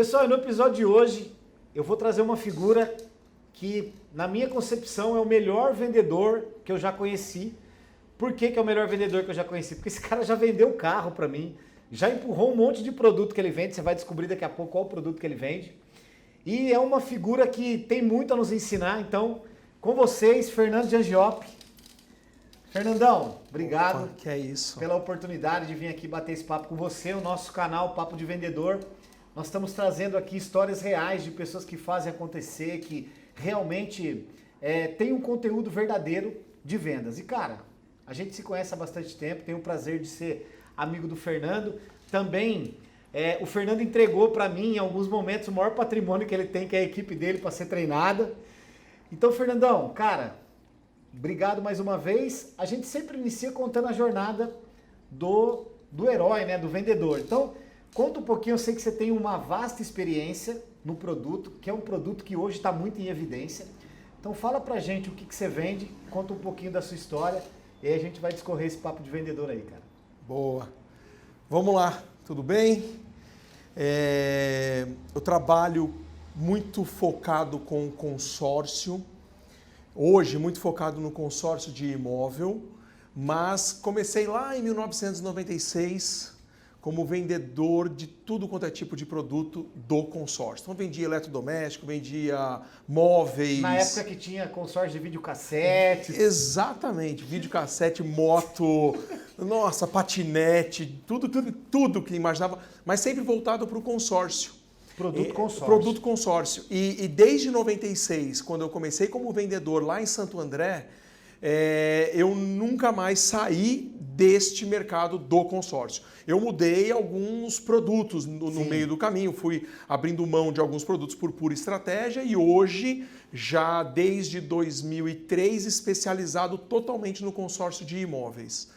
Pessoal, no episódio de hoje eu vou trazer uma figura que, na minha concepção, é o melhor vendedor que eu já conheci. Por que é o melhor vendedor que eu já conheci? Porque esse cara já vendeu o carro para mim, já empurrou um monte de produto que ele vende, você vai descobrir daqui a pouco qual o produto que ele vende. E é uma figura que tem muito a nos ensinar, então, com vocês, Fernando Giangioppi. Fernandão, obrigado. Opa, que é isso. Pela oportunidade de vir aqui bater esse papo com você, o nosso canal Papo de Vendedor. Nós estamos trazendo aqui histórias reais de pessoas que fazem acontecer, que realmente tem um conteúdo verdadeiro de vendas. E cara, a gente se conhece há bastante tempo, tenho o prazer de ser amigo do Fernando. Também o Fernando entregou para mim em alguns momentos o maior patrimônio que ele tem, que é a equipe dele para ser treinada. Então, Fernandão, cara, obrigado mais uma vez. A gente sempre inicia contando a jornada do herói, né, do vendedor. Então, conta um pouquinho, eu sei que você tem uma vasta experiência no produto, que é um produto que hoje está muito em evidência. Então fala pra gente o que você vende, conta um pouquinho da sua história e aí a gente vai discorrer esse papo de vendedor aí, cara. Boa. Vamos lá, tudo bem? Eu trabalho muito focado com consórcio, hoje muito focado no consórcio de imóvel, mas comecei lá em 1996 como vendedor de tudo quanto é tipo de produto do consórcio. Então vendia eletrodoméstico, vendia móveis. Na época que tinha consórcio de videocassete. Exatamente, videocassete, moto, nossa, patinete, tudo que imaginava, mas sempre voltado para o consórcio. Produto consórcio. Produto consórcio. E desde 96, quando eu comecei como vendedor lá em Santo André, eu nunca mais saí deste mercado do consórcio. Eu mudei alguns produtos no meio do caminho, fui abrindo mão de alguns produtos por pura estratégia e hoje, já desde 2003, especializado totalmente no consórcio de imóveis.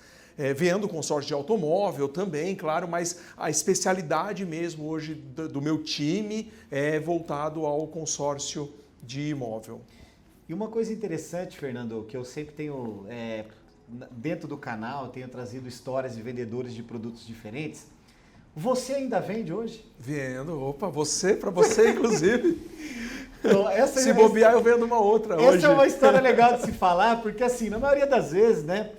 Vendo consórcio de automóvel também, claro, mas a especialidade mesmo hoje do meu time é voltado ao consórcio de imóvel. E uma coisa interessante, Fernando, que eu sempre tenho, dentro do canal, tenho trazido histórias de vendedores de produtos diferentes. Você ainda vende hoje? Vendo, opa, para você inclusive. Então, se bobear, eu vendo uma outra hoje. Essa é uma história legal de se falar, porque assim, na maioria das vezes, né,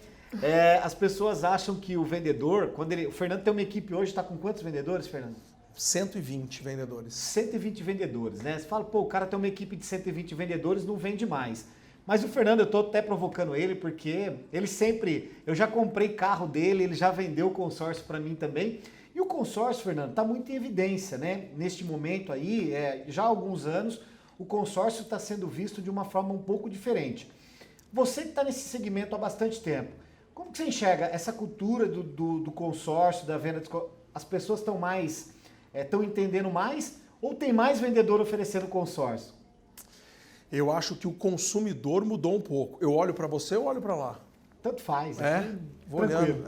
as pessoas acham que o vendedor, o Fernando tem uma equipe hoje, está com quantos vendedores, Fernando? 120 vendedores. 120 vendedores, né? Você fala, pô, o cara tem uma equipe de 120 vendedores, não vende mais. Mas o Fernando, eu tô até provocando ele, porque ele sempre... Eu já comprei carro dele, ele já vendeu o consórcio para mim também. E o consórcio, Fernando, está muito em evidência, né? Neste momento aí, já há alguns anos, o consórcio está sendo visto de uma forma um pouco diferente. Você que está nesse segmento há bastante tempo, como que você enxerga essa cultura do consórcio, da venda? As pessoas estão mais... Estão entendendo mais ou tem mais vendedor oferecendo consórcio? Eu acho que o consumidor mudou um pouco. Eu olho para você ou olho para lá? Tanto faz. Vou olhando.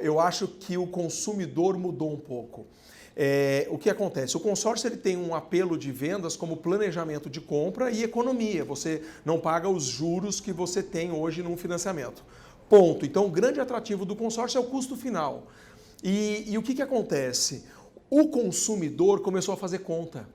Eu acho que o consumidor mudou um pouco. O que acontece? O consórcio ele tem um apelo de vendas como planejamento de compra e economia. Você não paga os juros que você tem hoje num financiamento. Ponto. Então, o grande atrativo do consórcio é o custo final. E o que acontece? O consumidor começou a fazer conta.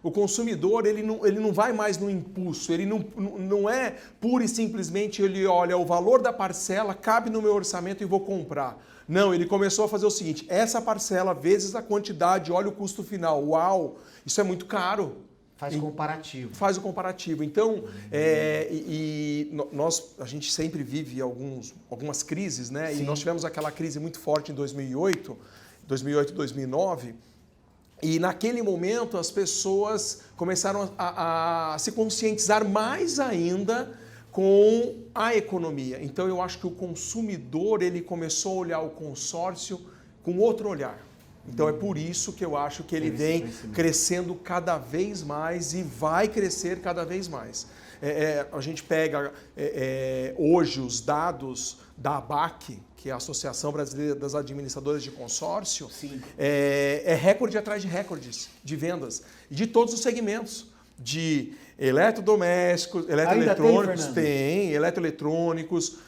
O consumidor ele não vai mais no impulso, ele não é pura e simplesmente ele olha o valor da parcela, cabe no meu orçamento e vou comprar. Não, ele começou a fazer o seguinte, essa parcela vezes a quantidade, olha o custo final, uau, isso é muito caro. Faz o comparativo. Faz o comparativo. Então, a gente sempre vive algumas crises, né? Sim. E nós tivemos aquela crise muito forte em 2008, 2009, e naquele momento as pessoas começaram a se conscientizar mais ainda com a economia. Então, eu acho que o consumidor ele começou a olhar o consórcio com outro olhar. Então é por isso que eu acho que ele vem crescendo cada vez mais e vai crescer cada vez mais. A gente pega hoje os dados da ABAC, que é a Associação Brasileira das Administradoras de Consórcio, recorde atrás de recordes de vendas de todos os segmentos. De eletrodomésticos, eletroeletrônicos, eletroeletrônicos,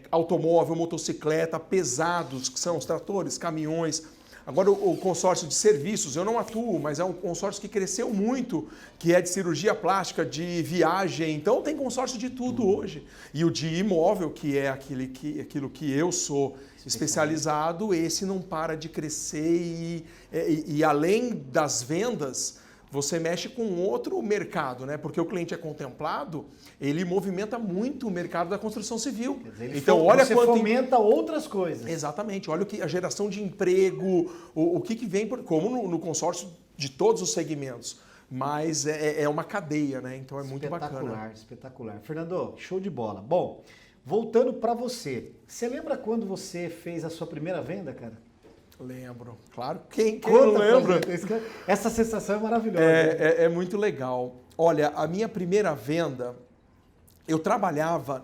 automóvel, motocicleta, pesados, que são os tratores, caminhões. Agora, o consórcio de serviços, eu não atuo, mas é um consórcio que cresceu muito, que é de cirurgia plástica, de viagem. Então, tem consórcio de tudo hoje. E o de imóvel, que é aquilo que eu sou especializado, esse não para de crescer e além das vendas, você mexe com outro mercado, né? Porque o cliente é contemplado, ele movimenta muito o mercado da construção civil. Quer dizer, então, olha você quanto fomenta outras coisas. Exatamente. Olha a geração de emprego, o que vem, como no consórcio de todos os segmentos. Mas é uma cadeia, né? Então é muito bacana. Espetacular, espetacular. Fernando, show de bola. Bom, voltando para você. Você lembra quando você fez a sua primeira venda, cara? Lembro, claro. Quem não lembra? Essa sensação é maravilhosa. É muito legal. Olha, a minha primeira venda, eu trabalhava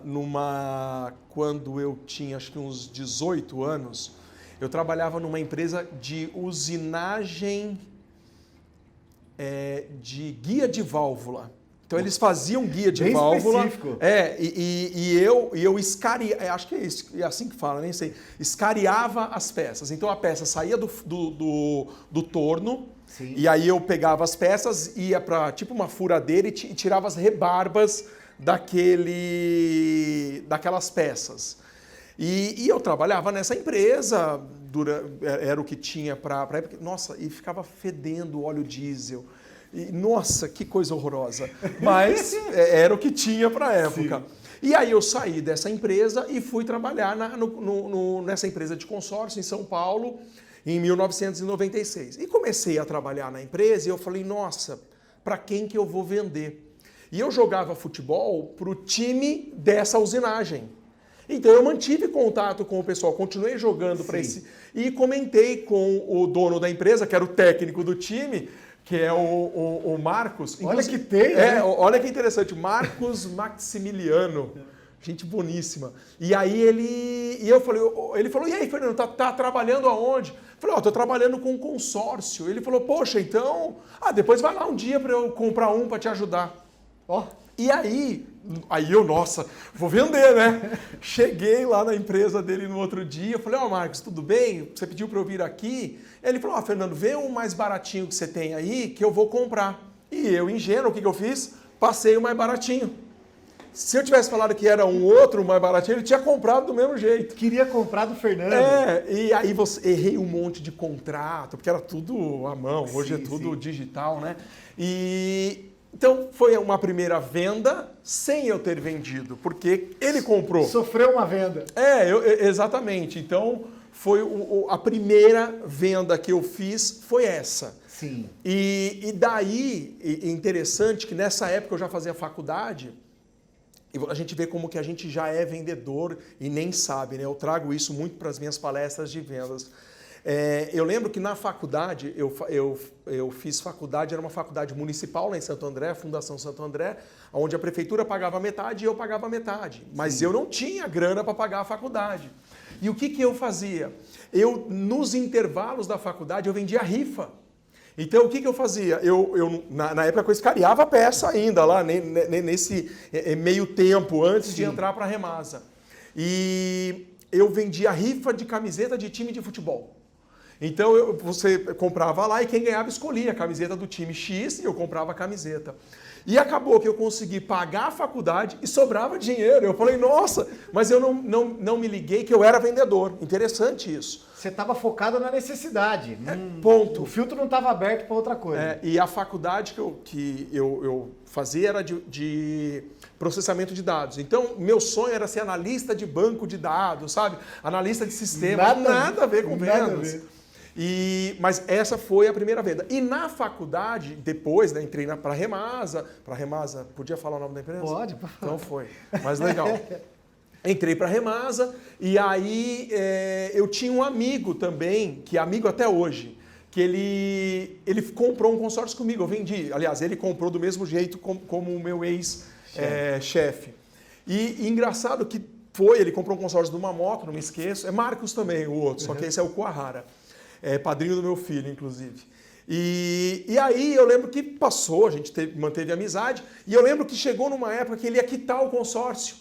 quando eu tinha acho que uns 18 anos, eu trabalhava numa empresa de usinagem de guia de válvula. Então eles faziam guia de bem válvula. Específico. E eu acho que é assim que fala, nem sei. Escariava as peças. Então a peça saía do torno. Sim. E aí eu pegava as peças, ia para tipo uma furadeira e tirava as rebarbas daquelas peças. E eu trabalhava nessa empresa, era o que tinha para época. Nossa, e ficava fedendo óleo diesel. E, nossa, que coisa horrorosa. Mas era o que tinha para a época. Sim. E aí eu saí dessa empresa e fui trabalhar nessa empresa de consórcio em São Paulo em 1996. E comecei a trabalhar na empresa e eu falei, nossa, para quem que eu vou vender? E eu jogava futebol para o time dessa usinagem. Então eu mantive contato com o pessoal, continuei jogando para esse... E comentei com o dono da empresa, que era o técnico do time, que é o Marcos. Olha que tem, né? Olha que interessante, Marcos Maximiliano. Gente boníssima. E aí ele falou, e aí, Fernando, tá trabalhando aonde? Eu falei, tô trabalhando com um consórcio. Ele falou, poxa, então, depois vai lá um dia para eu comprar um para te ajudar. E aí eu, nossa, vou vender, né? Cheguei lá na empresa dele no outro dia, falei, Marcos, tudo bem? Você pediu para eu vir aqui? Ele falou, Fernando, vê um mais baratinho que você tem aí que eu vou comprar. E eu, ingênuo, o que eu fiz? Passei o mais baratinho. Se eu tivesse falado que era um outro mais baratinho, ele tinha comprado do mesmo jeito. Queria comprar do Fernando. E aí errei um monte de contrato, porque era tudo à mão, hoje é tudo digital, né? Então, foi uma primeira venda sem eu ter vendido, porque ele comprou. Sofreu uma venda. Exatamente. Então, foi a primeira venda que eu fiz foi essa. Sim. E daí, interessante que nessa época eu já fazia faculdade, e a gente vê como que a gente já é vendedor e nem sabe, né? Eu trago isso muito para as minhas palestras de vendas. Eu lembro que na faculdade, eu fiz faculdade, era uma faculdade municipal lá em Santo André, Fundação Santo André, onde a prefeitura pagava metade e eu pagava metade. Mas eu não tinha grana para pagar a faculdade. E o que eu fazia? Nos intervalos da faculdade, eu vendia rifa. Então, o que eu fazia? Na época, eu escariava a peça ainda, lá nesse meio tempo, antes de entrar para a Remasa. E eu vendia rifa de camiseta de time de futebol. Então, você comprava lá e quem ganhava escolhia a camiseta do time X e eu comprava a camiseta. E acabou que eu consegui pagar a faculdade e sobrava dinheiro. Eu falei, nossa, mas eu não me liguei que eu era vendedor. Interessante isso. Você estava focado na necessidade. Ponto. O filtro não estava aberto para outra coisa. E a faculdade que eu fazia era de processamento de dados. Então, meu sonho era ser analista de banco de dados, sabe? Analista de sistemas. Nada a ver com vendas. Mas essa foi a primeira venda. E na faculdade, depois, né, entrei para a Remasa. Para a Remasa, podia falar o nome da empresa? Pode. Então foi. Mas legal. Entrei para a Remasa e aí eu tinha um amigo também, que é amigo até hoje, que ele comprou um consórcio comigo. Eu vendi. Aliás, ele comprou do mesmo jeito como o meu ex-chefe. E engraçado que ele comprou um consórcio de uma moto, não me esqueço. É Marcos também, o outro, só que esse é o Kuahara. Padrinho do meu filho, inclusive. E aí eu lembro que passou, a gente manteve amizade, e eu lembro que chegou numa época que ele ia quitar o consórcio.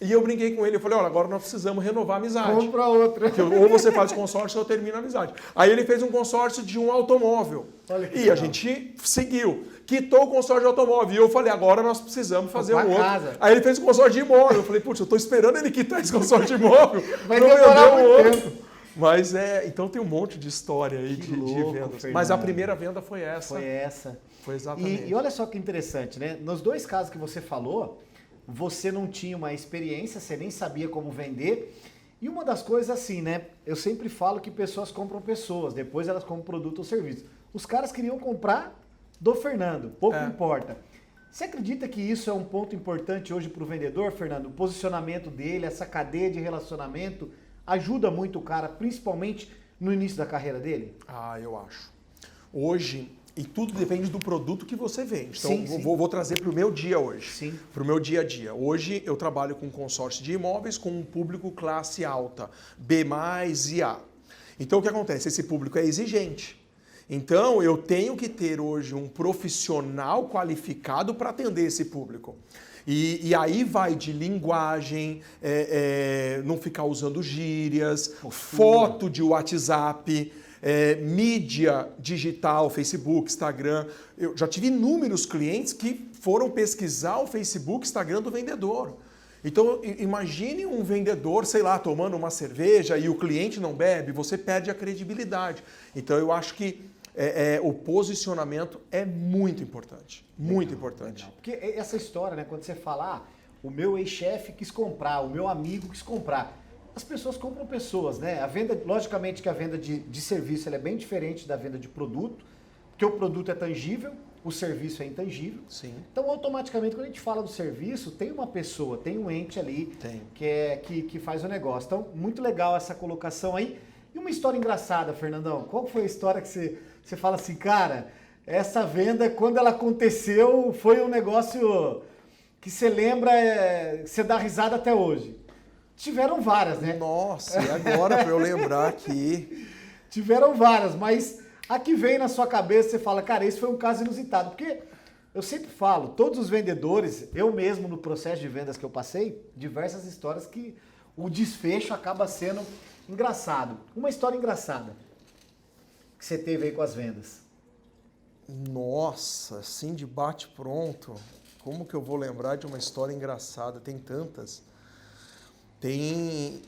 E eu brinquei com ele, eu falei, olha, agora nós precisamos renovar a amizade. Compra outra. Ou você faz consórcio ou eu termino a amizade. Aí ele fez um consórcio de um automóvel. Olha que E legal. a gente seguiu. Quitou o consórcio de automóvel. E eu falei, agora nós precisamos fazer um outro. Casa. Aí ele fez um consórcio de imóvel. Eu falei, putz, eu estou esperando ele quitar esse consórcio de imóvel. Vai pra eu demorar vender muito outro. tempo. Mas então tem um monte de história aí de louco, vendas. Fernando. Mas a primeira venda foi essa. Foi essa. Foi exatamente. E olha só que interessante, né? Nos dois casos que você falou, você não tinha uma experiência, você nem sabia como vender. E uma das coisas assim, né? Eu sempre falo que pessoas compram pessoas, depois elas compram produto ou serviço. Os caras queriam comprar do Fernando, pouco importa. Você acredita que isso é um ponto importante hoje para o vendedor, Fernando? O posicionamento dele, essa cadeia de relacionamento, ajuda muito o cara, principalmente no início da carreira dele? Ah, eu acho. Hoje, e tudo depende do produto que você vende. Então, Sim. vou trazer para o meu dia hoje. Sim. Para o meu dia a dia. Hoje, eu trabalho com consórcio de imóveis com um público classe alta, B+, e A. Então, o que acontece? Esse público é exigente. Então, eu tenho que ter hoje um profissional qualificado para atender esse público. E aí vai de linguagem, não ficar usando gírias, foto de WhatsApp, mídia digital, Facebook, Instagram. Eu já tive inúmeros clientes que foram pesquisar o Facebook, Instagram do vendedor. Então, imagine um vendedor, sei lá, tomando uma cerveja e o cliente não bebe, você perde a credibilidade. Então, eu acho que o posicionamento é muito importante. Muito importante. Legal. Porque essa história, né? Quando você fala, o meu ex-chefe quis comprar, o meu amigo quis comprar. As pessoas compram pessoas, né? A venda, logicamente que a venda de serviço ela é bem diferente da venda de produto, porque o produto é tangível, o serviço é intangível. Sim. Então, automaticamente, quando a gente fala do serviço, tem uma pessoa, tem um ente ali que faz o negócio. Então, muito legal essa colocação aí. E uma história engraçada, Fernandão. Qual foi a história que você fala assim, cara, essa venda, quando ela aconteceu, foi um negócio que você lembra, você dá risada até hoje? Tiveram várias, né? Nossa, e agora para eu lembrar aqui? Tiveram várias, mas a que vem na sua cabeça, você fala, cara, esse foi um caso inusitado. Porque eu sempre falo, todos os vendedores, eu mesmo no processo de vendas que eu passei, diversas histórias que o desfecho acaba sendo engraçado. Uma história engraçada que você teve aí com as vendas. Nossa, assim de bate pronto. Como que eu vou lembrar de uma história engraçada? Tem tantas. Tem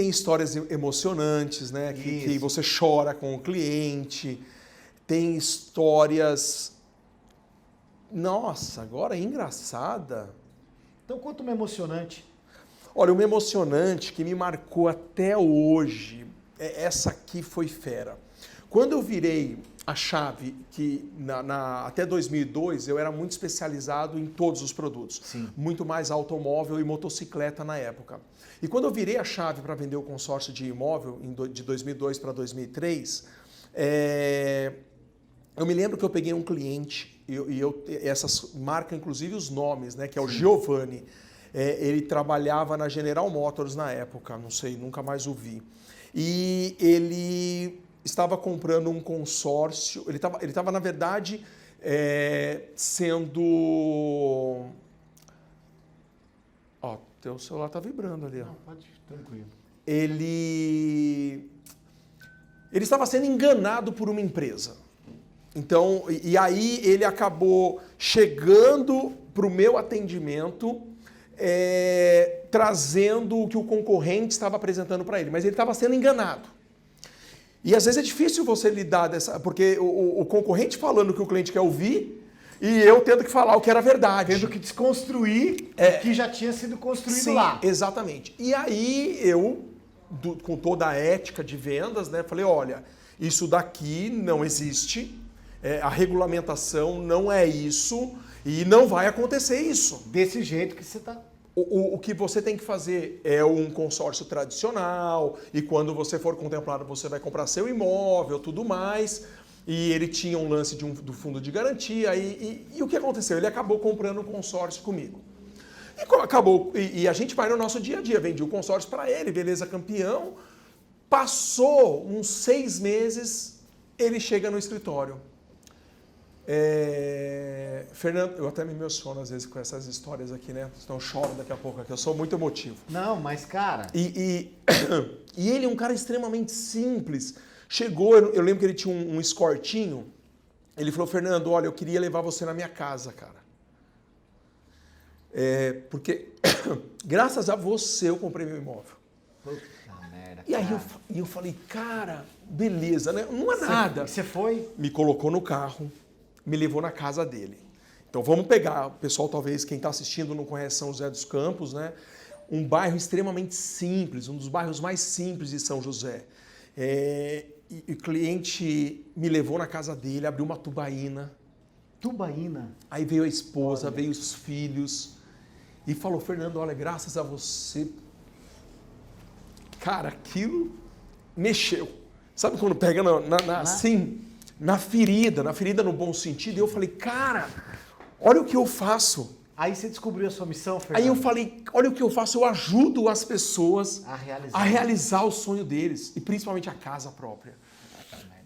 histórias emocionantes, né? Que você chora com o cliente. Tem histórias... Nossa, agora engraçada. Então conta uma emocionante. Olha, uma emocionante que me marcou até hoje, essa aqui foi fera. Quando eu virei a chave, que até 2002 eu era muito especializado em todos os produtos. Sim. Muito mais automóvel e motocicleta na época. E quando eu virei a chave para vender o consórcio de imóvel de 2002 para 2003, eu me lembro que eu peguei um cliente, essas marcam inclusive os nomes, né, que é o Giovanni. Ele trabalhava na General Motors na época, não sei, nunca mais o vi. E ele estava comprando um consórcio, ele estava na verdade, sendo... Ó, teu celular está vibrando ali. Ó. Não, pode, tranquilo. Ele estava sendo enganado por uma empresa. Então, e aí ele acabou chegando para o meu atendimento, trazendo o que o concorrente estava apresentando para ele, mas ele estava sendo enganado. E às vezes é difícil você lidar porque o concorrente falando o que o cliente quer ouvir e eu tendo que falar o que era verdade. Tendo que desconstruir o que já tinha sido construído lá. Exatamente. E aí eu, com toda a ética de vendas, né, falei, olha, isso daqui não existe, a regulamentação não é isso e não vai acontecer isso. Desse jeito que você está... O que você tem que fazer é um consórcio tradicional e quando você for contemplado você vai comprar seu imóvel, tudo mais. E ele tinha um lance do fundo de garantia e o que aconteceu? Ele acabou comprando um consórcio comigo. E a gente vai no nosso dia a dia, vendi o consórcio para ele, beleza, campeão. Passou uns 6 meses, ele chega no escritório. Fernando, eu até me emociono às vezes com essas histórias aqui, né? Então eu choro daqui a pouco aqui, eu sou muito emotivo. Não, mas cara... E ele é um cara extremamente simples. Chegou, eu lembro que ele tinha um escortinho, ele falou, Fernando, olha, eu queria levar você na minha casa, cara. Porque graças a você eu comprei meu imóvel. Puta merda, e aí eu falei, cara, beleza, né? Não é nada. Você foi? Me colocou no carro, me levou na casa dele. Então vamos pegar, o pessoal talvez quem está assistindo não conhece São José dos Campos, né? Um bairro extremamente simples, um dos bairros mais simples de São José. E o cliente me levou na casa dele, abriu uma tubaína. Tubaína? Aí veio a esposa, veio os filhos e falou, Fernando, olha, graças a você, cara, aquilo mexeu. Sabe quando pega assim, na ferida no bom sentido? E eu falei, cara, olha o que eu faço. Aí você descobriu a sua missão, Fernando? Aí eu falei, olha o que eu faço, eu ajudo as pessoas a realizar o sonho deles, e principalmente a casa própria.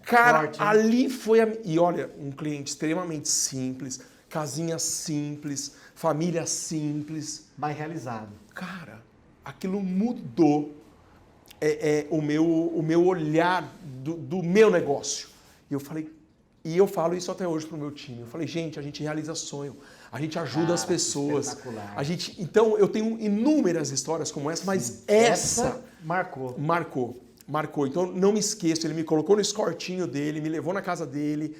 Cara, Forte, ali foi E olha, um cliente extremamente simples, casinha simples, família simples. Mas realizado. Cara, aquilo mudou o meu olhar do meu negócio. E eu falo isso até hoje pro meu time. Eu falei, gente, a gente realiza sonho, a gente ajuda as pessoas. Espetacular. Então, eu tenho inúmeras histórias como essa, mas essa marcou. Então, não me esqueço, ele me colocou no escortinho dele, me levou na casa dele.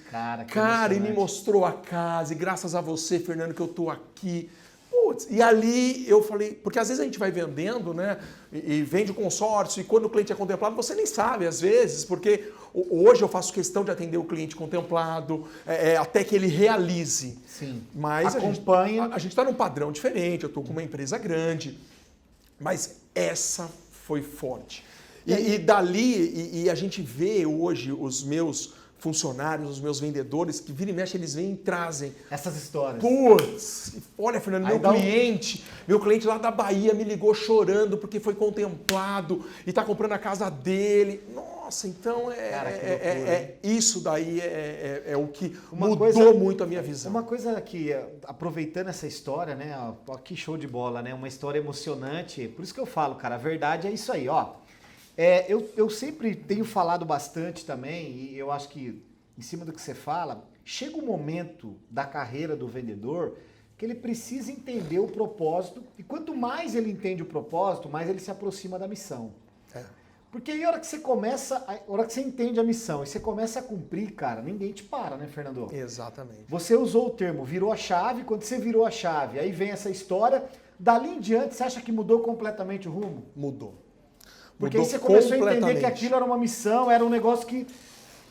Cara, e me mostrou a casa, e graças a você, Fernando, que eu tô aqui. Putz, e ali eu falei, porque às vezes a gente vai vendendo, né, e vende o consórcio, e quando o cliente é contemplado, você nem sabe, às vezes, porque hoje eu faço questão de atender o cliente contemplado, até que ele realize. Sim. Mas acompanha. A gente está num padrão diferente, eu estou com uma empresa grande, mas essa foi forte. E dali, a gente vê hoje os meus funcionários, os meus vendedores, que vira e mexe, eles vêm e trazem essas histórias. Putz, olha, Fernando, meu cliente lá da Bahia me ligou chorando porque foi contemplado e está comprando a casa dele. Nossa, então isso daí é o que mudou muito a minha visão. Uma coisa que, aproveitando essa história, né, ó, que show de bola, né, uma história emocionante, por isso que eu falo, cara, a verdade é isso aí, ó. Eu sempre tenho falado bastante também, e eu acho que, em cima do que você fala, chega um momento da carreira do vendedor que ele precisa entender o propósito, e quanto mais ele entende o propósito, mais ele se aproxima da missão. Porque aí a hora que você começa, a hora que você entende a missão e você começa a cumprir, cara, ninguém te para, né, Fernando? Exatamente. Você usou o termo, virou a chave, quando você virou a chave, aí vem essa história, dali em diante você acha que mudou completamente o rumo? Mudou. Porque aí você começou a entender que aquilo era uma missão, era um negócio que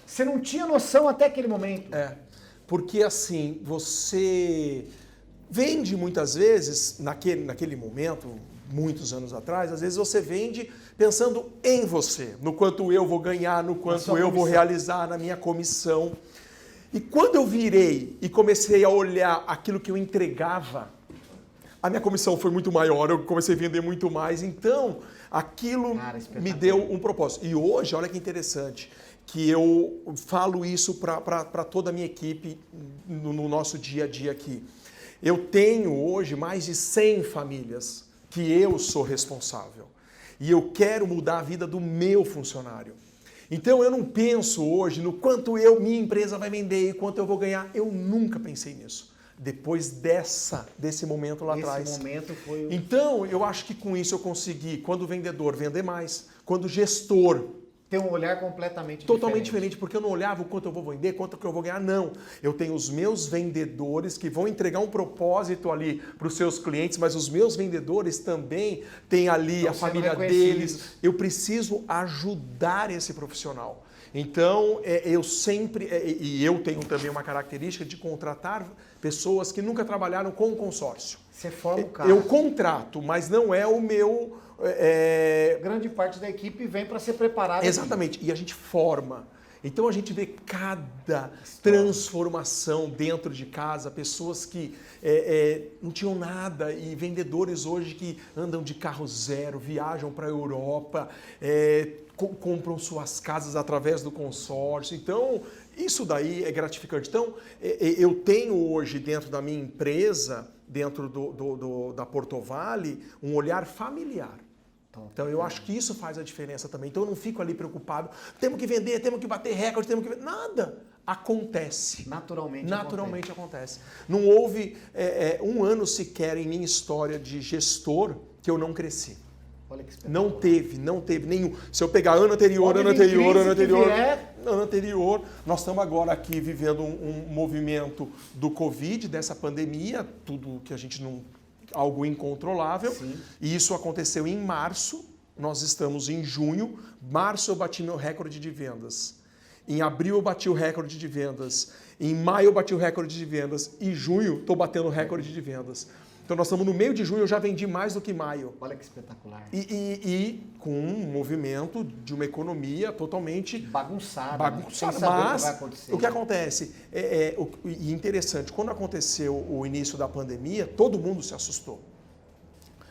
você não tinha noção até aquele momento. Porque assim, você vende muitas vezes, naquele momento, muitos anos atrás, às vezes você vende pensando em você, no quanto eu vou ganhar, no quanto eu vou realizar na minha comissão. E quando eu virei e comecei a olhar aquilo que eu entregava, a minha comissão foi muito maior, eu comecei a vender muito mais, então aquilo me deu um propósito. E hoje, olha que interessante, que eu falo isso para toda a minha equipe no nosso dia a dia aqui. Eu tenho hoje mais de 100 famílias que eu sou responsável. E eu quero mudar a vida do meu funcionário. Então eu não penso hoje no quanto minha empresa vai vender e quanto eu vou ganhar. Eu nunca pensei nisso. Depois desse momento lá atrás. Esse momento foi... Então, eu acho que com isso eu consegui, quando vendedor, vender mais. Quando gestor... Ter um olhar completamente totalmente diferente, porque eu não olhava o quanto eu vou vender, quanto que eu vou ganhar, não. Eu tenho os meus vendedores que vão entregar um propósito ali para os seus clientes, mas os meus vendedores também têm ali a família deles. Eu preciso ajudar esse profissional. Então, eu sempre, e eu tenho também uma característica de contratar pessoas que nunca trabalharam com consórcio. Você forma o cara. Eu contrato, mas não é o meu... Grande parte da equipe vem para ser preparada. Exatamente, e a gente forma. Então a gente vê cada transformação dentro de casa, pessoas que não tinham nada e vendedores hoje que andam de carro zero, viajam para a Europa, compram suas casas através do consórcio. Então Isso daí é gratificante. Então, eu tenho hoje dentro da minha empresa, dentro da Porto Vale, um olhar familiar. Então, eu acho que isso faz a diferença também. Então, eu não fico ali preocupado. Temos que vender, temos que bater recorde, temos que... Nada. Acontece. Naturalmente acontece. Não houve um ano sequer em minha história de gestor que eu não cresci. Olha que não teve nenhum. Se eu pegar ano anterior, nós estamos agora aqui vivendo um movimento do Covid, dessa pandemia, tudo que a gente não... algo incontrolável. Sim. E isso aconteceu em março, nós estamos em junho. Março eu bati meu recorde de vendas. Em abril eu bati o recorde de vendas. Em maio eu bati o recorde de vendas. E junho estou batendo o recorde de vendas. Então nós estamos no meio de junho, eu já vendi mais do que maio. Olha que espetacular. E com um movimento de uma economia totalmente bagunçada. Né? Mas o que acontece? E interessante, quando aconteceu o início da pandemia, todo mundo se assustou.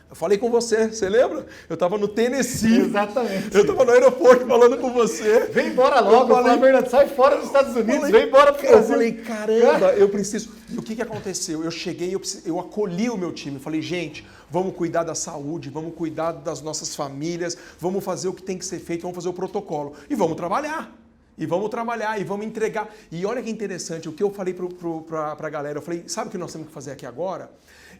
Eu falei com você lembra? Eu estava no Tennessee. Exatamente. Eu estava no aeroporto falando com você. Vem embora logo, Fernando, sai fora dos Estados Unidos, vem embora pro Brasil. Eu falei, caramba, eu preciso... E o que aconteceu? Eu cheguei, eu acolhi o meu time, falei, gente, vamos cuidar da saúde, vamos cuidar das nossas famílias, vamos fazer o que tem que ser feito, vamos fazer o protocolo. E vamos trabalhar. E vamos entregar. E olha que interessante, o que eu falei para a galera, eu falei, sabe o que nós temos que fazer aqui agora?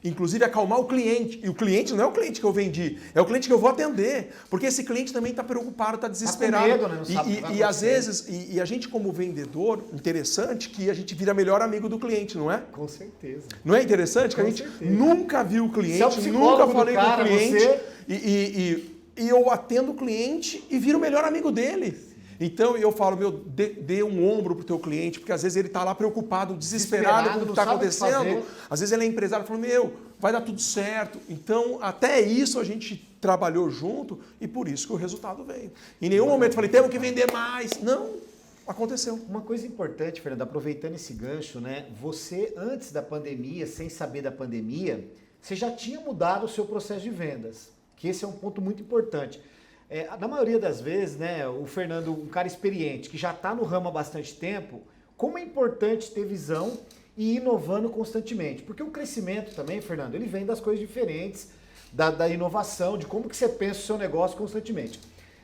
Inclusive acalmar o cliente. E o cliente não é o cliente que eu vendi, é o cliente que eu vou atender. Porque esse cliente também está preocupado, está desesperado. Tá com medo, né? Não sabe e às vezes, a gente como vendedor, interessante que a gente vira melhor amigo do cliente, não é? Com certeza. Não é interessante que a gente nunca viu o cliente, nunca falei com o cliente. E eu atendo o cliente e viro o melhor amigo dele. Então eu falo, dê um ombro pro teu cliente, porque às vezes ele está lá preocupado, desesperado com o que está acontecendo. Às vezes ele é empresário e fala, vai dar tudo certo. Então até isso a gente trabalhou junto e por isso que o resultado veio. Em nenhum momento eu falei, temos que vender mais. Não, aconteceu. Uma coisa importante, Fernando, aproveitando esse gancho, né? Você antes da pandemia, sem saber da pandemia, você já tinha mudado o seu processo de vendas, que esse é um ponto muito importante. Na maioria das vezes, né, o Fernando, um cara experiente, que já está no ramo há bastante tempo, como é importante ter visão e ir inovando constantemente. Porque o crescimento também, Fernando, ele vem das coisas diferentes, da inovação, de como que você pensa o seu negócio constantemente.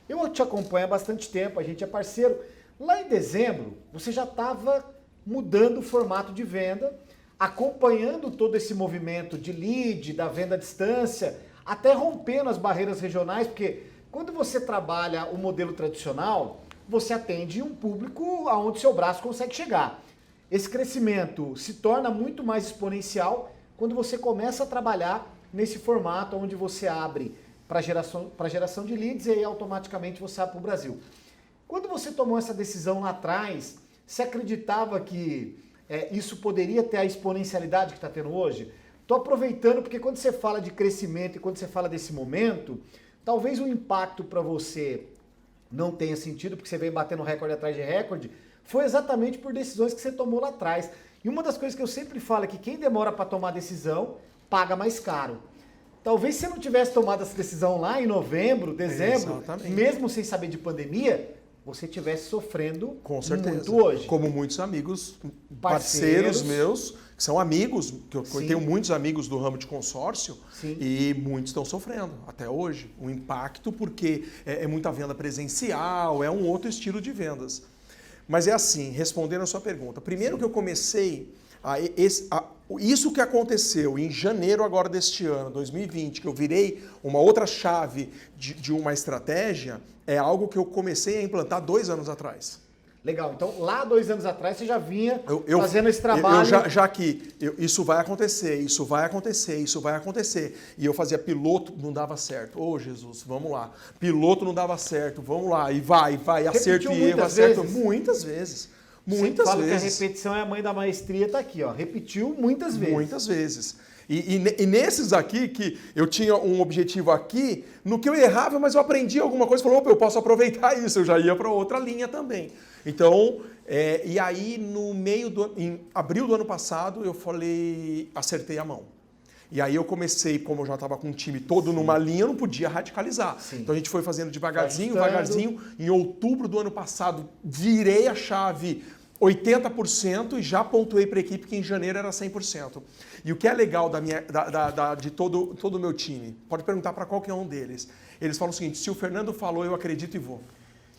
Eu te acompanho há bastante tempo, a gente é parceiro. Lá em dezembro, você já estava mudando o formato de venda, acompanhando todo esse movimento de lead, da venda à distância, até rompendo as barreiras regionais, porque... quando você trabalha o modelo tradicional, você atende um público aonde seu braço consegue chegar. Esse crescimento se torna muito mais exponencial quando você começa a trabalhar nesse formato onde você abre para geração de leads e aí automaticamente você abre para o Brasil. Quando você tomou essa decisão lá atrás, você acreditava que isso poderia ter a exponencialidade que está tendo hoje? Estou aproveitando porque quando você fala de crescimento e quando você fala desse momento... talvez o impacto para você não tenha sentido, porque você veio batendo recorde atrás de recorde, foi exatamente por decisões que você tomou lá atrás. E uma das coisas que eu sempre falo é que quem demora para tomar decisão, paga mais caro. Talvez se você não tivesse tomado essa decisão lá em novembro, dezembro, mesmo sem saber de pandemia, você estivesse sofrendo com certeza. Muito hoje. Como muitos amigos, parceiros meus, que são amigos, que eu tenho muitos amigos do ramo de consórcio, e muitos estão sofrendo até hoje. O impacto, porque é muita venda presencial, é um outro estilo de vendas. Mas é assim, respondendo a sua pergunta. Primeiro que eu comecei, isso que aconteceu em janeiro agora deste ano, 2020, que eu virei uma outra chave de uma estratégia, é algo que eu comecei a implantar 2 anos atrás. Legal, então lá 2 anos atrás você já vinha fazendo esse trabalho. Isso vai acontecer, isso vai acontecer, isso vai acontecer. E eu fazia piloto, não dava certo. Ô Jesus, vamos lá. Piloto não dava certo, vamos lá. E vai, acerto e erro, acerto. Muitas vezes. Muitas vezes. Que a repetição é a mãe da maestria, tá aqui, ó. Repetiu muitas vezes. Muitas vezes. E nesses aqui, que eu tinha um objetivo aqui, no que eu errava, mas eu aprendi alguma coisa, falou, opa, eu posso aproveitar isso, eu já ia para outra linha também. Então, e aí em abril do ano passado, eu falei, acertei a mão. E aí eu comecei, como eu já estava com um time todo numa linha, eu não podia radicalizar. Então a gente foi fazendo devagarzinho. Em outubro do ano passado, virei a chave 80% e já pontuei para a equipe que em janeiro era 100%. E o que é legal de todo o meu time, pode perguntar para qualquer um deles, eles falam o seguinte, se o Fernando falou, eu acredito e vou.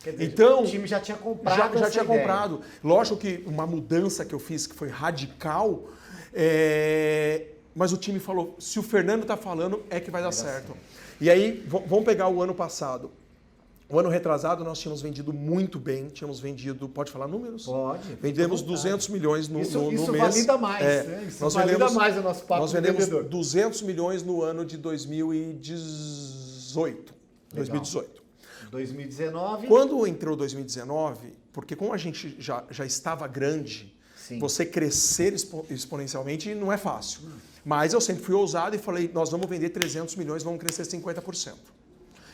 Quer dizer, então, o time já tinha comprado já tinha ideia. comprado. Lógico que uma mudança que eu fiz que foi radical, mas o time falou, se o Fernando está falando, é que vai dar certo. E aí, vamos pegar o ano passado. O ano retrasado nós tínhamos vendido muito bem, tínhamos vendido, pode falar números? Pode. Vendemos 200 milhões no mês. Isso valida mais, né? Isso valida mais o nosso papo. Nós vendemos 200 milhões no ano de 2018. 2019. Quando entrou 2019, porque como a gente já estava grande, sim, você crescer exponencialmente não é fácil. Mas eu sempre fui ousado e falei, nós vamos vender 300 milhões, vamos crescer 50%.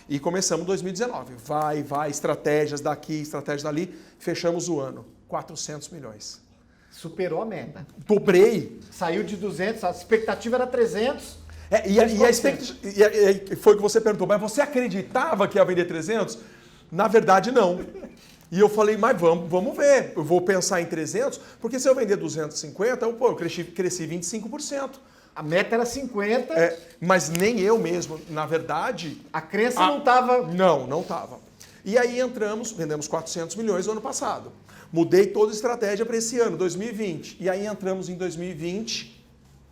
E começamos 2019. Vai, estratégias daqui, estratégias dali. Fechamos o ano. 400 milhões. Superou a meta. Dobrei. Saiu de 200, a expectativa era 300. E a expectativa, foi o que você perguntou, mas você acreditava que ia vender 300? Na verdade, não. E eu falei, mas vamos ver. Eu vou pensar em 300, porque se eu vender 250, eu cresci 25%. A meta era 50. Mas nem eu mesmo, na verdade... A crença não estava... Não estava. E aí vendemos 400 milhões no ano passado. Mudei toda a estratégia para esse ano, 2020. E aí entramos em 2020,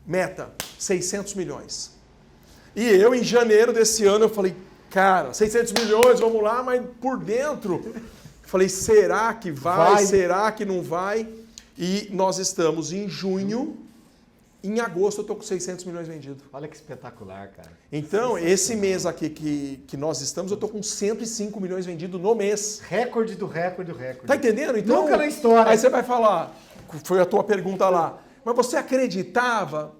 meta, 600 milhões. E eu, em janeiro desse ano, eu falei, cara, 600 milhões, vamos lá, mas por dentro... Falei, será que vai? Será que não vai? E nós estamos em junho... Em agosto eu estou com 600 milhões vendidos. Olha que espetacular, cara. Então, esse mês aqui que nós estamos, eu estou com 105 milhões vendidos no mês. Recorde do recorde do recorde. Tá entendendo? Então, nunca na história. Aí você vai falar, foi a tua pergunta lá, mas você acreditava?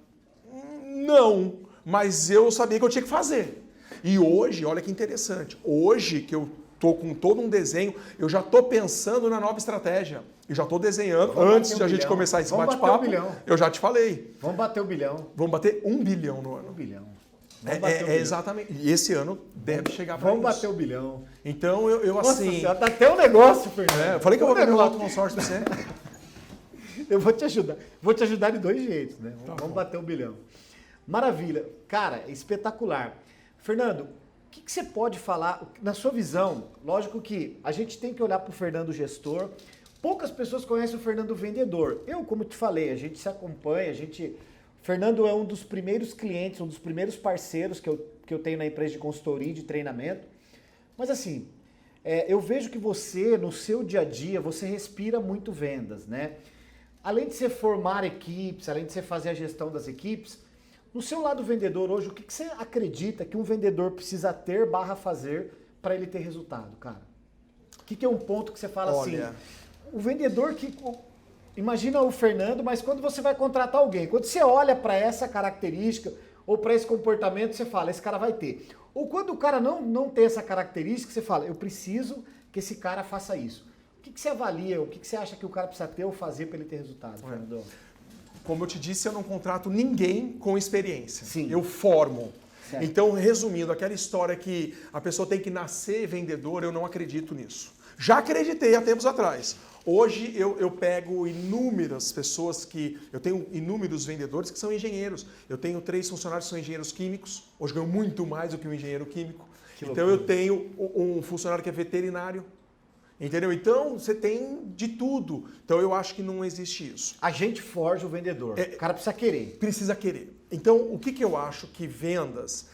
Não, mas eu sabia que eu tinha que fazer. E hoje, olha que interessante, hoje que eu estou com todo um desenho, eu já estou pensando na nova estratégia. E já estou desenhando, antes de a gente começar esse bate-papo, eu já te falei. Vamos bater 1 bilhão. Vamos bater 1 bilhão no ano. 1 bilhão. Exatamente. E esse ano deve chegar para isso. Vamos bater 1 bilhão. Então, eu Nossa assim... senhora, tá até um negócio, Fernando. Eu falei que eu vou vender um autoconsórcio para você. Eu vou te ajudar. Vou te ajudar de 2 jeitos, né? Vamos bater 1 bilhão. Maravilha. Cara, espetacular. Fernando, o que você pode falar, na sua visão? Lógico que a gente tem que olhar para o Fernando gestor. Poucas pessoas conhecem o Fernando vendedor. Eu, como te falei, a gente se acompanha, Fernando é um dos primeiros clientes, um dos primeiros parceiros que eu tenho na empresa de consultoria e de treinamento. Mas assim, eu vejo que você, no seu dia a dia, você respira muito vendas, né? Além de você formar equipes, além de você fazer a gestão das equipes, no seu lado vendedor hoje, o que você acredita que um vendedor precisa ter / fazer para ele ter resultado, cara? O que é um ponto que você fala assim... O vendedor que... Imagina o Fernando, mas quando você vai contratar alguém, quando você olha para essa característica ou para esse comportamento, você fala, esse cara vai ter. Ou quando o cara não tem essa característica, você fala, eu preciso que esse cara faça isso. O que você avalia, o que você acha que o cara precisa ter ou fazer para ele ter resultado, Fernando? Como eu te disse, eu não contrato ninguém com experiência. Sim. Eu formo. Certo. Então, resumindo, aquela história que a pessoa tem que nascer vendedor, eu não acredito nisso. Já acreditei há tempos atrás. Hoje eu pego inúmeras pessoas eu tenho inúmeros vendedores que são engenheiros. Eu tenho 3 funcionários que são engenheiros químicos. Hoje ganho muito mais do que um engenheiro químico. Então eu tenho um funcionário que é veterinário. Entendeu? Então você tem de tudo. Então eu acho que não existe isso. A gente forja o vendedor. O cara precisa querer. Precisa querer. Então o que eu acho que vendas...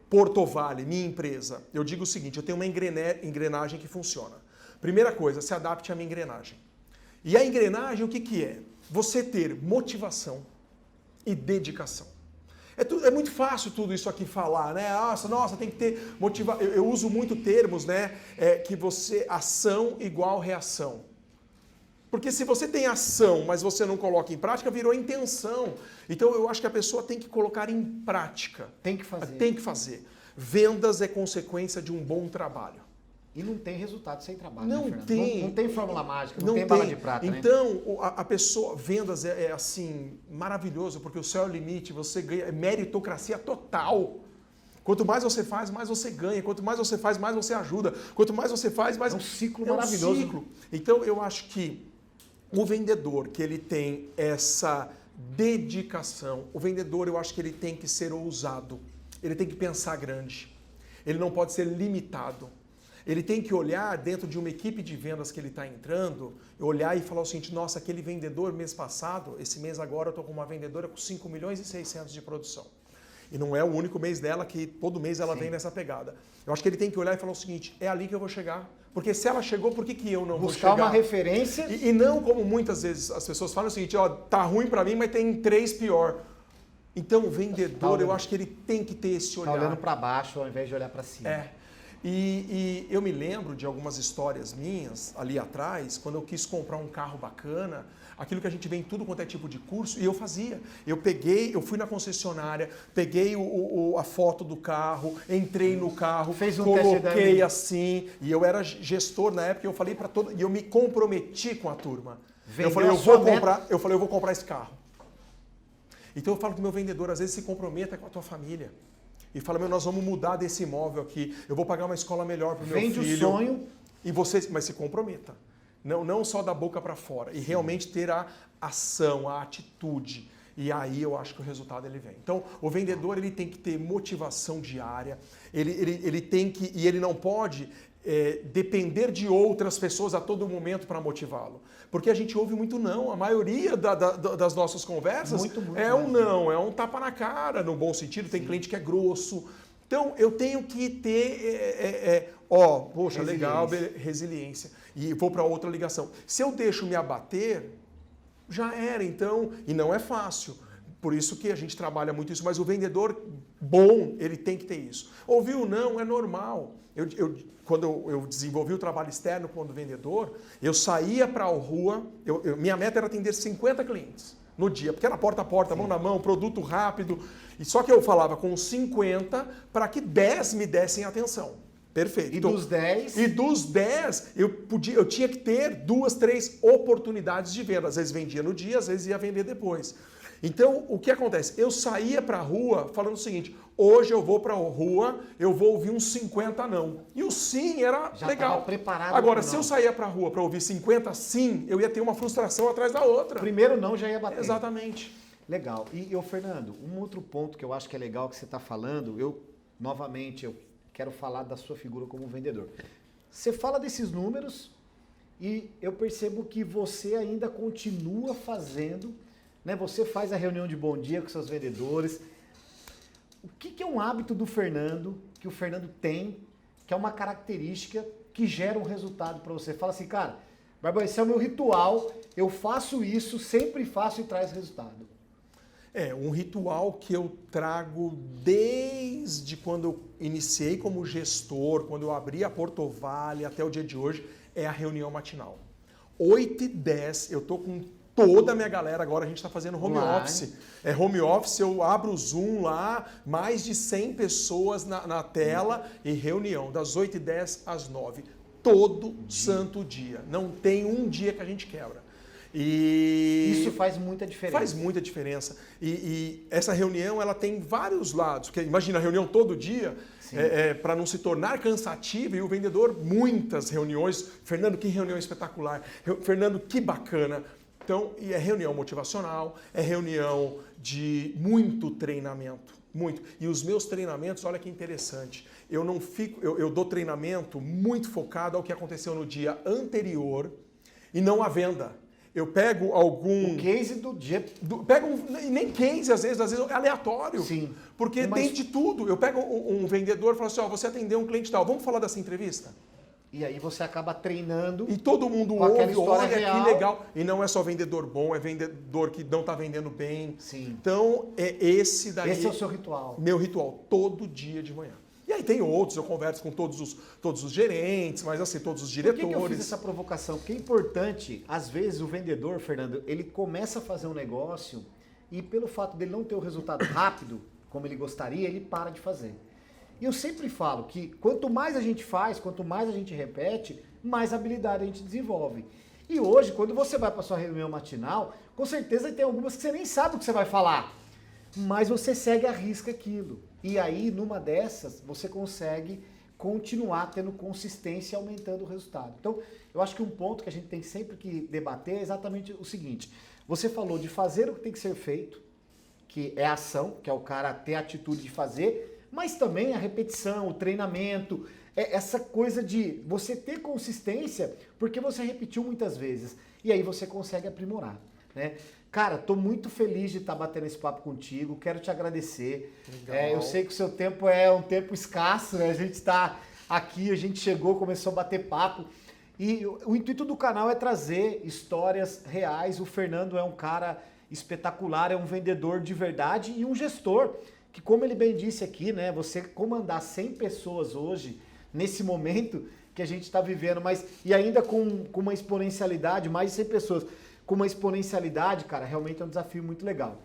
Porto Vale, minha empresa, eu digo o seguinte, eu tenho uma engrenagem que funciona. Primeira coisa, se adapte à minha engrenagem. E a engrenagem, o que é? Você ter motivação e dedicação. É muito fácil tudo isso aqui falar, né? Nossa, tem que ter motivação. Eu uso muito termos, né? Ação igual reação. Porque se você tem ação, mas você não coloca em prática, virou intenção. Então eu acho que a pessoa tem que colocar em prática. Tem que fazer. Tem que fazer. Vendas é consequência de um bom trabalho. E não tem resultado sem trabalho, não, né, tem. Não tem fórmula mágica, não tem bala de prata, então, né? A pessoa, vendas assim, maravilhoso, porque o céu é o limite, você ganha, é meritocracia total. Quanto mais você faz, mais você ganha. Quanto mais você faz, mais você ajuda. Quanto mais você faz, mais... É um ciclo maravilhoso. Ciclo. Então, eu acho que O vendedor que ele tem essa dedicação, o vendedor eu acho que ele tem que ser ousado, ele tem que pensar grande, ele não pode ser limitado. Ele tem que olhar dentro de uma equipe de vendas que ele está entrando, olhar e falar o seguinte, nossa, aquele vendedor mês passado, esse mês agora eu estou com uma vendedora com 5 milhões e 600 de produção. E não é o único mês dela que todo mês ela vem nessa pegada. Eu acho que ele tem que olhar e falar o seguinte, é ali que eu vou chegar. Porque se ela chegou, por que eu não vou chegar? Buscar uma referência. E não como muitas vezes as pessoas falam o seguinte, ó, tá ruim para mim, mas tem 3 pior. Então o vendedor, eu acho que ele tem que ter esse olhar. Tá olhando para baixo ao invés de olhar para cima. E eu me lembro de algumas histórias minhas ali atrás, quando eu quis comprar um carro bacana, aquilo que a gente vê em tudo quanto é tipo de curso, e eu fazia. Eu fui na concessionária, peguei a foto do carro, entrei no carro, coloquei assim, e eu era gestor na época, e eu falei para todo, e eu me comprometi com a turma. Eu falei, eu vou comprar esse carro. Então eu falo que o meu vendedor às vezes se comprometa com a tua família. E fala, nós vamos mudar desse imóvel aqui, eu vou pagar uma escola melhor para o meu filho. Vende o sonho. E você, mas se comprometa. Não só da boca para fora. E realmente ter a ação, a atitude. E aí eu acho que o resultado ele vem. Então, o vendedor ele tem que ter motivação diária, ele tem que, e ele não pode depender de outras pessoas a todo momento para motivá-lo. Porque a gente ouve muito não. A maioria das nossas conversas muito um não, é um tapa na cara, no bom sentido. Tem cliente que é grosso. Então, eu tenho que ter, poxa, legal, resiliência. E vou para outra ligação. Se eu deixo me abater, já era, então, e não é fácil. Por isso que a gente trabalha muito isso, mas o vendedor bom, ele tem que ter isso. Ouvir o não é normal. Quando eu desenvolvi o trabalho externo como vendedor, eu saía para a rua, minha meta era atender 50 clientes no dia, porque era porta a porta, mão na mão, produto rápido. E só que eu falava com 50 para que 10 me dessem atenção. Perfeito. E dos 10? E dos 10, eu tinha que ter 2, 3 oportunidades de venda. Às vezes vendia no dia, às vezes ia vender depois. Então, o que acontece? Eu saía para a rua falando o seguinte, hoje eu vou para a rua, eu vou ouvir uns 50 não. E o sim era já legal. Preparado. Agora, se eu saía para a rua para ouvir 50 sim, eu ia ter uma frustração atrás da outra. Primeiro não já ia bater. Exatamente. Legal. E Fernando, um outro ponto que eu acho que é legal que você está falando, eu quero falar da sua figura como vendedor. Você fala desses números e eu percebo que você ainda continua fazendo, né? Você faz a reunião de bom dia com seus vendedores. O que é um hábito do Fernando, que o Fernando tem, que é uma característica que gera um resultado para você? Fala assim, cara, Barbão, esse é o meu ritual, eu faço isso, sempre faço e traz resultado. Um ritual que eu trago desde quando eu iniciei como gestor, quando eu abri a Porto Vale até o dia de hoje, é a reunião matinal. 8h10, eu tô com toda a minha galera, agora a gente está fazendo home office. Home office, eu abro o Zoom lá, mais de 100 pessoas na tela e reunião, das 8h10 às 9h, todo santo dia. Não tem um dia que a gente quebra. E isso faz muita diferença. Faz muita diferença. E essa reunião, ela tem vários lados. Porque imagina a reunião todo dia, para não se tornar cansativa, e o vendedor, muitas reuniões. Fernando, que reunião espetacular. Fernando, que bacana. Então, e é reunião motivacional, é reunião de muito treinamento. Muito. E os meus treinamentos, olha que interessante. Eu dou treinamento muito focado ao que aconteceu no dia anterior e não à venda. Eu pego algum... O case do dia... Nem case, às vezes é aleatório. Sim. Porque tem de tudo. Eu pego um vendedor e falo assim, você atendeu um cliente tal, vamos falar dessa entrevista? E aí você acaba treinando... E todo mundo ouve, olha que legal. E não é só vendedor bom, é vendedor que não está vendendo bem. Sim. Então, esse daí... Esse é o seu ritual. Meu ritual, todo dia de manhã. E aí tem outros, eu converso com todos os gerentes, mas assim, todos os diretores. Por que eu fiz essa provocação? Porque é importante, às vezes o vendedor, Fernando, ele começa a fazer um negócio e pelo fato dele não ter o resultado rápido, como ele gostaria, ele para de fazer. E eu sempre falo que quanto mais a gente faz, quanto mais a gente repete, mais habilidade a gente desenvolve. E hoje, quando você vai para sua reunião matinal, com certeza tem algumas que você nem sabe o que você vai falar, mas você segue à risca aquilo. E aí, numa dessas, você consegue continuar tendo consistência e aumentando o resultado. Então, eu acho que um ponto que a gente tem sempre que debater é exatamente o seguinte. Você falou de fazer o que tem que ser feito, que é a ação, que é o cara ter a atitude de fazer, mas também a repetição, o treinamento, essa coisa de você ter consistência porque você repetiu muitas vezes e aí você consegue aprimorar, né? Cara, tô muito feliz de estar batendo esse papo contigo, quero te agradecer. Eu sei que o seu tempo é um tempo escasso, né? A gente está aqui, a gente chegou, começou a bater papo e o intuito do canal é trazer histórias reais. O Fernando é um cara espetacular, é um vendedor de verdade e um gestor que, como ele bem disse aqui, né? Você comandar 100 pessoas hoje, nesse momento que a gente está vivendo, mas e ainda com uma exponencialidade, mais de 100 pessoas, com uma exponencialidade, cara, realmente é um desafio muito legal.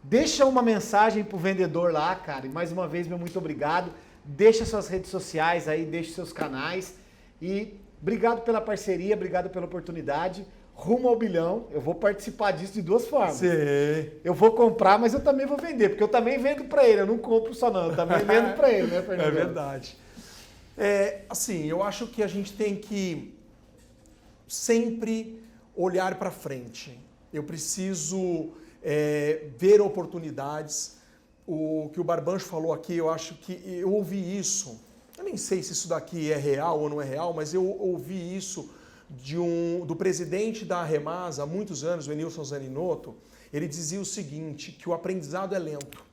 Deixa uma mensagem pro vendedor lá, cara, e mais uma vez, meu muito obrigado. Deixa suas redes sociais aí, deixa seus canais e obrigado pela parceria, obrigado pela oportunidade. Rumo ao bilhão, eu vou participar disso de duas formas. Sim. Eu vou comprar, mas eu também vou vender, porque eu também vendo para ele, eu não compro só não, eu também vendo para ele, né, Fernando? É verdade. Assim, eu acho que a gente tem que sempre olhar para frente. Eu preciso ver oportunidades. O que o Barbancho falou aqui, eu acho que eu ouvi isso. Eu nem sei se isso daqui é real ou não é real, mas eu ouvi isso do presidente da Aremasa há muitos anos, o Enilson Zaninotto. Ele dizia o seguinte, que o aprendizado é lento.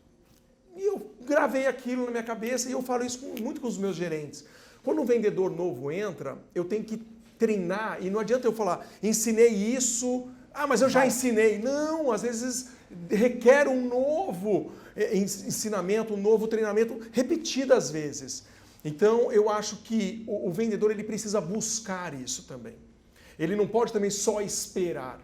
E eu gravei aquilo na minha cabeça e eu falo isso muito com os meus gerentes. Quando um vendedor novo entra, eu tenho que treinar e não adianta eu falar, ensinei isso, mas eu já ensinei. Não, às vezes requer um novo ensinamento, um novo treinamento, repetidas vezes. Então, eu acho que o vendedor ele precisa buscar isso também. Ele não pode também só esperar.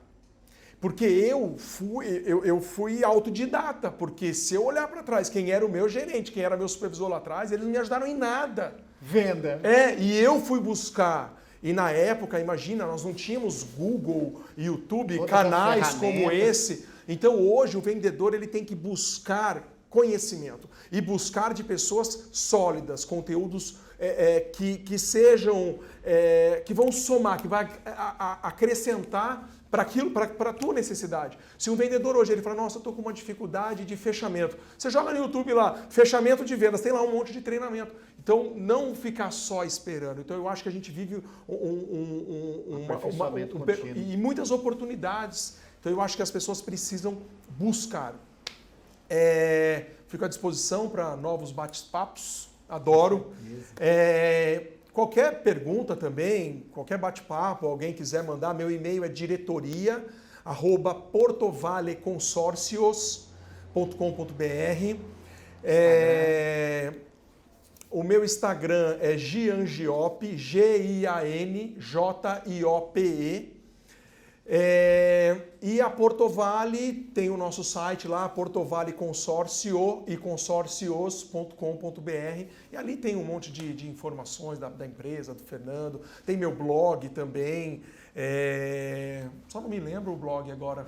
Porque eu fui autodidata, porque se eu olhar para trás, quem era o meu gerente, quem era meu supervisor lá atrás, eles não me ajudaram em nada. Venda. E eu fui buscar. E na época, imagina, nós não tínhamos Google, YouTube, todas canais como esse. Então hoje o vendedor ele tem que buscar conhecimento e buscar de pessoas sólidas, conteúdos que sejam, que vão somar, que vai acrescentar para a tua necessidade. Se um vendedor hoje ele fala, nossa, eu estou com uma dificuldade de fechamento. Você joga no YouTube lá, fechamento de vendas, tem lá um monte de treinamento. Então, não ficar só esperando. Então, eu acho que a gente vive e muitas oportunidades. Então, eu acho que as pessoas precisam buscar. Fico à disposição para novos bate-papos. Adoro. Qualquer pergunta também, qualquer bate-papo, alguém quiser mandar, meu e-mail é diretoria@portovaleconsorcios.com.br. O meu Instagram é Gianjiope, Gianjope. E a Portovale tem o nosso site lá, Portovale Consórcio e consórcios.com.br. E ali tem um monte de informações da empresa, do Fernando. Tem meu blog também. Só não me lembro o blog agora.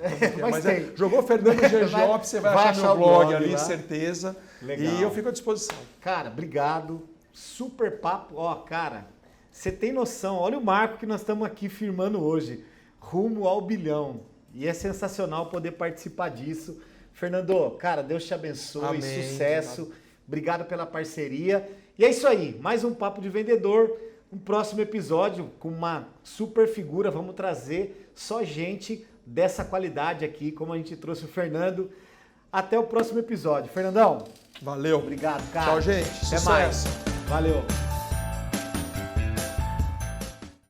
Mas jogou Fernando Gianjiope, você vai achar meu blog ali, lá. Certeza. Legal. E eu fico à disposição. Cara, obrigado. Super papo. Cara, você tem noção. Olha o marco que nós estamos aqui firmando hoje. Rumo ao bilhão. E é sensacional poder participar disso. Fernando, cara, Deus te abençoe, amém, sucesso. Obrigado pela parceria. E é isso aí, mais um Papo de Vendedor. Um próximo episódio com uma super figura. Vamos trazer só gente dessa qualidade aqui, como a gente trouxe o Fernando. Até o próximo episódio. Fernandão. Valeu. Obrigado, cara. Tchau, gente. Até mais. Valeu.